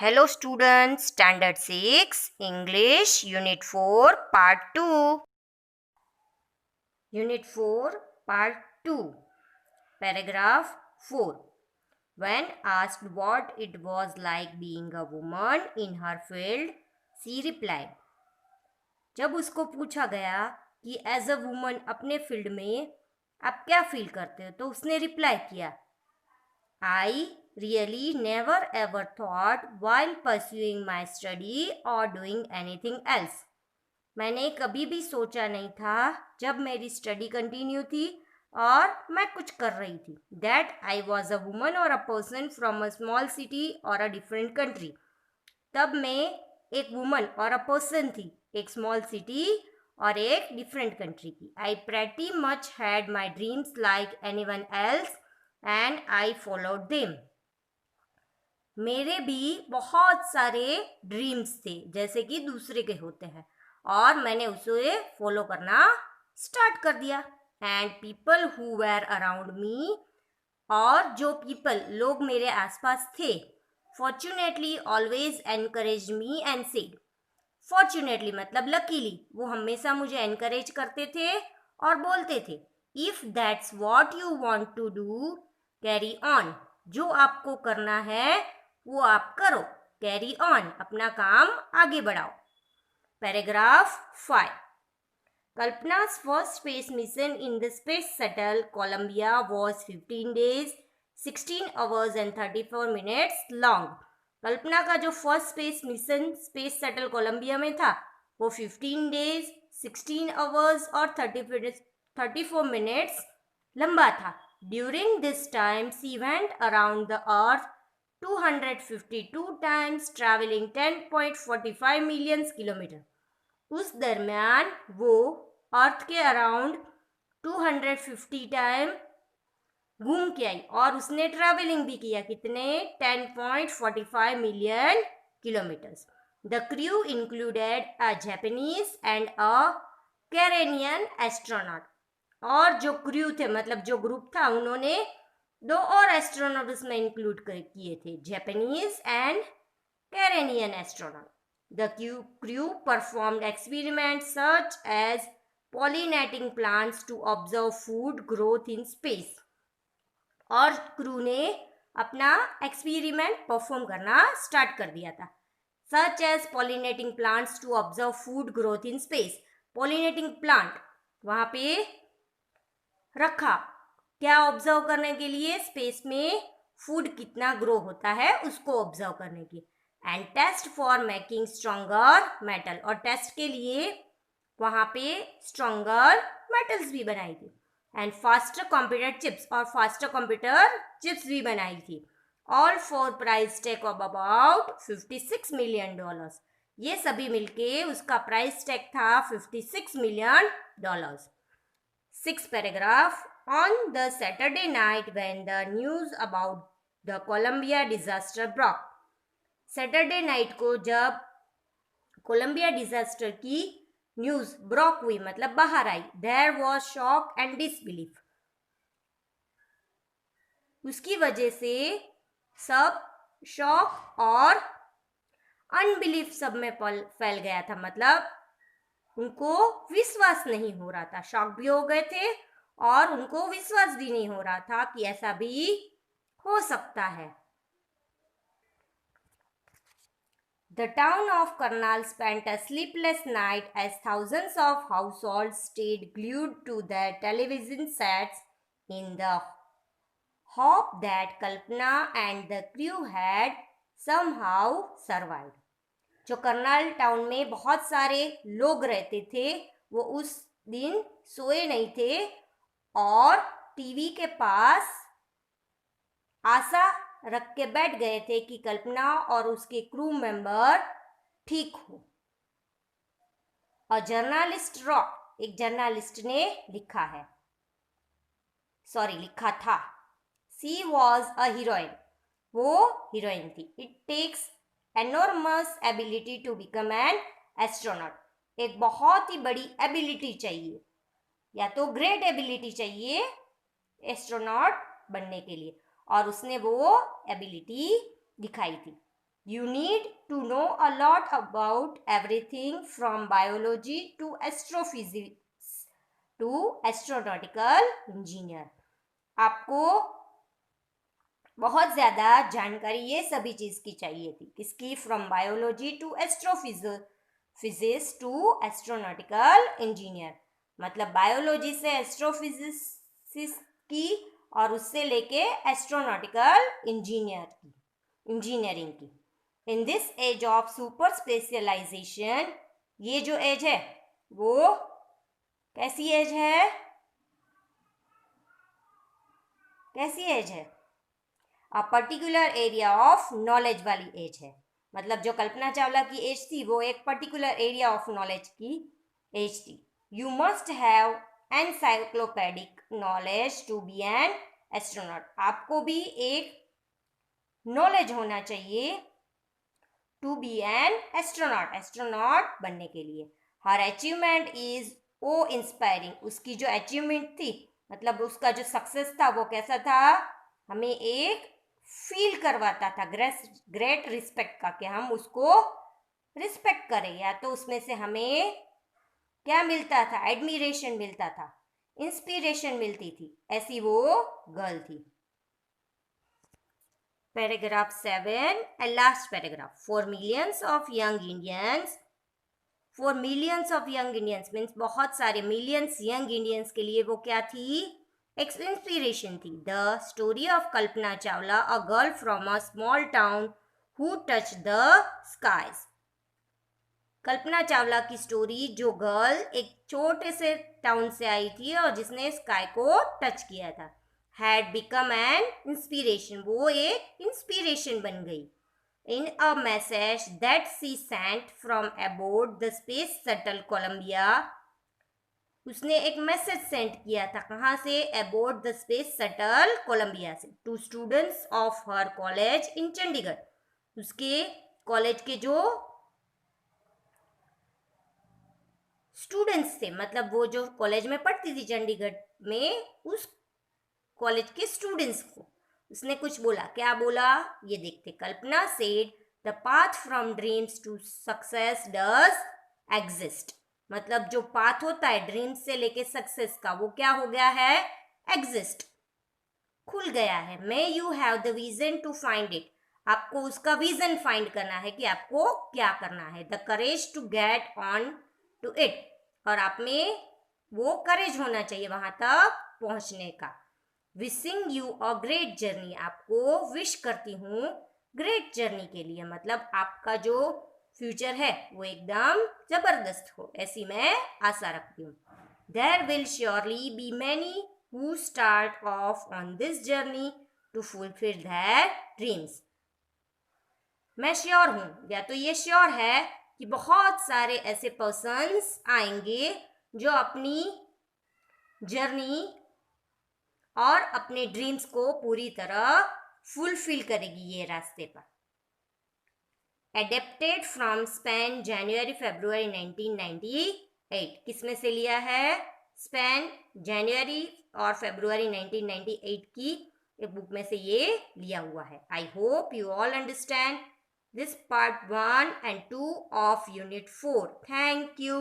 Hello students, Standard 6, English, Unit 4, Part 2. Unit 4, Part 2, Paragraph 4. When asked what it was like being a woman in her field, she replied. जब उसको पूछा गया कि as a woman अपने field में आप क्या फील करते हो, तो उसने रिप्लाई किया, I really never ever thought while pursuing my study or doing anything else. मैंने कभी भी सोचा नहीं था जब मेरी स्टडी कंटिन्यू थी और मैं कुछ कर रही थी that I was a woman और a person from a small city और अ डिफरेंट कंट्री. तब मैं एक वुमन और अ पर्सन थी एक स्मॉल सिटी और एक डिफरेंट कंट्री की. I pretty much had my dreams like anyone else and I followed them. मेरे भी बहुत सारे ड्रीम्स थे जैसे कि दूसरे के होते हैं और मैंने उसे फॉलो करना स्टार्ट कर दिया. And people who were around me, और जो पीपल लोग मेरे आसपास थे, fortunately always encourage me and said. Fortunately मतलब लकीली, वो हमेशा मुझे एनकरेज करते थे और बोलते थे, if that's what you want to do carry on. जो आपको करना है वो आप करो. कैरी ऑन अपना काम आगे बढ़ाओ. Paragraph 5. Kalpana's first space mission in the space shuttle Columbia was 15 days, 16 hours and 34 minutes long. Kalpana का जो first space mission space shuttle Columbia में था वो 15 डेज, 16 आवर्स और 34 मिनट्स लंबा था. During this time she went around the earth 252 times, traveling 10.45 million kilometre. उस दरमियान वो अर्थ के अराउंड 250 टाइम घूम के आई और उसने ट्रैवलिंग भी किया. कितने? 10.45 million kilometres. The crew included a Japanese and a कैरेनियन एस्ट्रोनॉट. और जो क्रू थे मतलब जो ग्रुप था उन्होंने दो और एस्ट्रोनॉट उसमें इंक्लूड किए थे, जापानीज एंड कैरेनियन astronaut. The crew performed experiments such as pollinating plants to observe food growth in space. और क्रू ने अपना एक्सपेरिमेंट परफॉर्म करना स्टार्ट कर दिया था. Such as pollinating plants to observe food growth in space. Pollinating plant वहाँ पे रखा, क्या ऑब्जर्व करने के लिए? स्पेस में फूड कितना ग्रो होता है उसको ऑब्जर्व करने की. And test for making stronger metal. और टेस्ट के लिए वहाँ पे स्ट्रॉन्गर मेटल्स भी बनाई थी. एंड फास्टर कंप्यूटर चिप्स, और फास्टर कंप्यूटर चिप्स भी बनाई थी. All for price tag of about $56 million. ये सभी मिलके उसका प्राइस टैग था $56 million. 6th paragraph. On the Saturday night when the news about the Columbia disaster broke. Saturday night को जब कोलंबिया डिजास्टर की न्यूज ब्रोक हुई मतलब बाहर आई, there was shock and disbelief. उसकी वजह से सब शॉक और अनबिलीफ सब में फैल गया था. मतलब उनको विश्वास नहीं हो रहा था. शॉक भी हो गए थे और उनको विश्वास भी नहीं हो रहा था कि ऐसा भी हो सकता है. The town of Karnal spent a sleepless night as thousands of households stayed glued to their television sets in the hope that Kalpana and the crew had somehow survived. जो करनाल टाउन में बहुत सारे लोग रहते थे वो उस दिन सोए नहीं थे और टीवी के पास आशा रख के बैठ गए थे कि कल्पना और उसके क्रू मेंबर ठीक हो. और जर्नलिस्ट रॉक, एक जर्नलिस्ट ने लिखा था. She was a heroine. वो हीरोइन थी. It takes enormous ability to become an astronaut. एक बहुत ही बड़ी एबिलिटी चाहिए, या तो ग्रेट एबिलिटी चाहिए एस्ट्रोनॉट बनने के लिए, और उसने वो एबिलिटी दिखाई थी. You need to know a lot about everything from biology to astrophysics to astronautical engineer. आपको बहुत ज़्यादा जानकारी ये सभी चीज़ की चाहिए थी. किसकी? From biology to astrophysics to astronautical engineer. मतलब बायोलॉजी से एस्ट्रोफिजिक्स की और उससे लेके एस्ट्रोनॉटिकल इंजीनियरिंग की. In this age of super specialization, ये जो एज है वो कैसी एज है? कैसी एज है? A particular area of knowledge वाली एज है. मतलब जो कल्पना चावला की एज थी वो एक पर्टिकुलर एरिया ऑफ नॉलेज की एज थी. You must have encyclopaedic knowledge to be an astronaut. आपको भी एक नॉलेज होना चाहिए टू बी एन एस्ट्रोनॉट बनने के लिए. हर अचीवमेंट इज ओ इंस्पायरिंग. उसकी जो अचीवमेंट थी, मतलब उसका जो सक्सेस था वो कैसा था? हमें एक फील करवाता था ग्रेट रिस्पेक्ट का, कि हम उसको रिस्पेक्ट करें. या तो उसमें से हमें क्या मिलता था? एडमिरेशन मिलता था, इंस्पिरेशन मिलती थी. ऐसी वो गर्ल थी. Paragraph 7 and last paragraph. For millions of young Indians means बहुत सारे millions young Indians के लिए वो क्या थी? एक इंस्पिरेशन थी. The story of Kalpana Chawla, a girl from a small town who touch the skies. Kalpana Chawla की स्टोरी, जो गर्ल एक छोटे से टाउन से आई थी और जिसने स्काई को टच किया था, हैड बिकम एन इंस्पिरेशन. वो एक इंस्पिरेशन बन गई. In a message that she sent from aboard the space shuttle Columbia, उसने एक मैसेज सेंड किया था. कहाँ से? aboard the space shuttle Columbia से. To students of her college in Chandigarh. उसके कॉलेज के जो स्टूडेंट्स थे, मतलब वो जो कॉलेज में पढ़ती थी चंडीगढ़ में, उस कॉलेज के स्टूडेंट्स को उसने कुछ बोला. क्या बोला? ये देखते. Kalpana said the path from dreams to success does exist. मतलब जो पाथ होता है ड्रीम्स से लेके सक्सेस का, वो क्या हो गया है? एग्जिस्ट, खुल गया है. May you have the vision to find it. आपको उसका विजन फाइंड करना है कि आपको क्या करना है. The courage to get on to it. और आप में वो करेज होना चाहिए वहां तक पहुंचने का. Wishing you a great journey. आपको विश करती हूँ ग्रेट जर्नी के लिए. मतलब आपका जो फ्यूचर है वो एकदम जबरदस्त हो, ऐसी मैं आशा रखती हूँ. There will surely be many who start off on this journey to fulfil their dreams. मैं श्योर हूँ, या तो ये श्योर है कि बहुत सारे ऐसे पर्सन्स आएंगे जो अपनी जर्नी और अपने ड्रीम्स को पूरी तरह फुलफिल करेगी ये रास्ते पर. एडेप्टेड फ्रॉम स्पेन जनवरी फरवरी 1998. किसमें से लिया है? स्पेन जनवरी और फरवरी 1998 की एक बुक में से ये लिया हुआ है. I hope you all understand this part 1 and 2 of unit 4. Thank you.